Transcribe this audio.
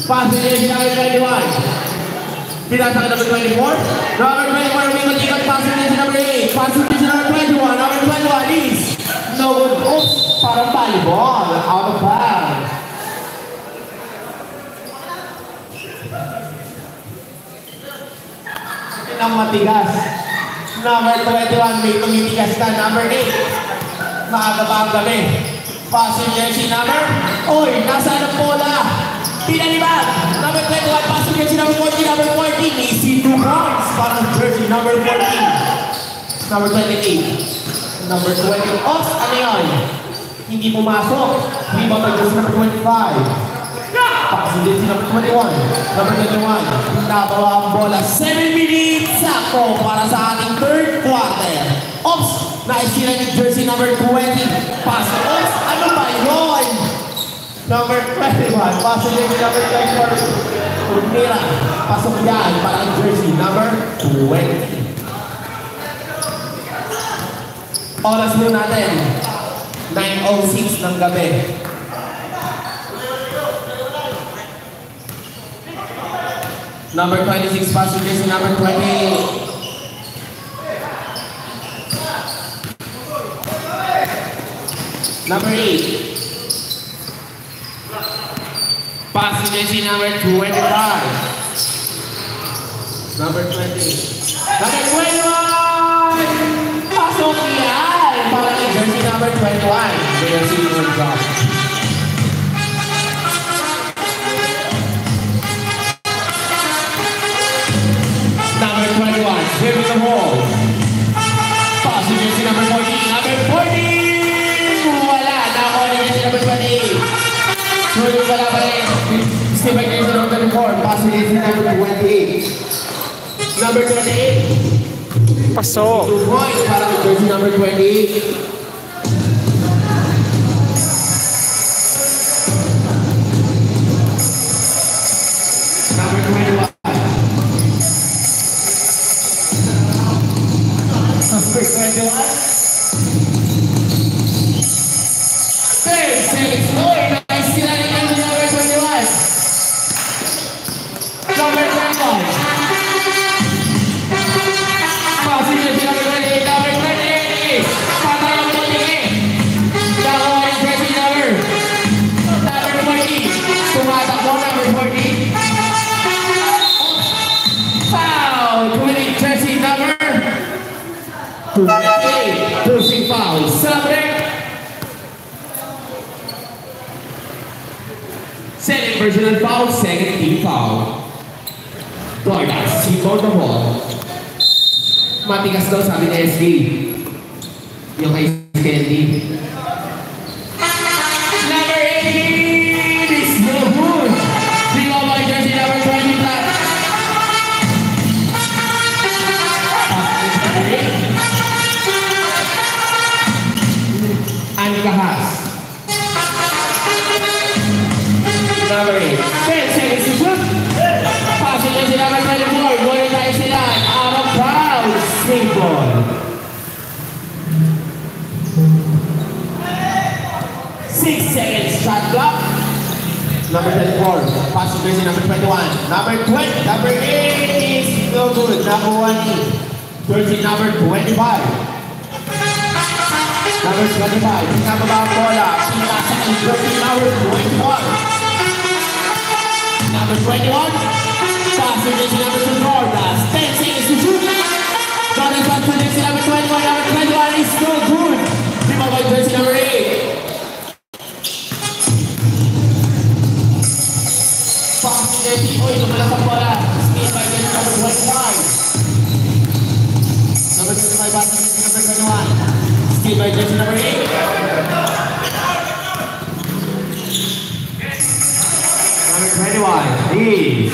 Passing jersey number 21. Pinasa number 24. Number 24, Wing passing jersey number 8. Passing jersey number 21. Number 21 is no good. Oops, parang volleyball. Out of bounds. Ang matigas. Number 21, may tumitigas na. Number 8. Maaga pa ang gabi. Passing jersey number. Oy, nasa ang bola. Pinalibag. Number 21, passing jersey number 40, number 14. Easy 2 points. Parang jersey number 14. Number 28. Number 20. Ops, ano yun? Hindi pumasok. Rebound ng jersey number 25. Passing jersey number 21. Number 21. Nabawa ang bola. 7 minutes. Sakto para sa ating third quarter. Ops! Naisira yung jersey number 20. Passing. Ops! Ano ba yun? Number 21. Passing jersey number 24. Turmira. Pasok yan para ang jersey number 20. Oras mo natin. 9:06 ng gabi. Number 26, passing jersey number 28. Number 8. Passing jersey number 25. Number 20. Number 21! Pasok yan! Para kay jersey number 21. Jersey number 21. Dribbling the ball. Passing jersey number 14. Number 14! Wala. Nakuha na jersey number 28. Sulit wala pa rin. Step back jersey number 24. Passing jersey number 28. Number 28. Pasok. 2 points para kay jersey number 28. Pushing foul. Celebrate. Second personal foul, second team foul. Gordas, he called the ball. Matigas daw sabi ni SB. Yung kay Candy. Number 18 is no good. Bring on my jersey number 20 black. Kahas. Number 8. 10 seconds to shoot. Passing jersey number 24. Going tayo sila. Out of bounds. Safe ball. 6 seconds. Shot clock. Number 24. Passing jersey number 21. Number 20. Number 8 is no good. Number 1. Jersey number 25. Number 25, pinababa ang bola. Pinasa ang jersey number 21. Number 21, passing jersey number 2 Gordas. 10 seconds to shoot. Gordas passing jersey number 21. Number 21 is so good. Pinababa ang jersey number 8. Passing jersey, oy, lumalas ang bola. Speed by jersey number 25. Number 25, passing jersey number 21. Speed by jersey number 8. Number 21 is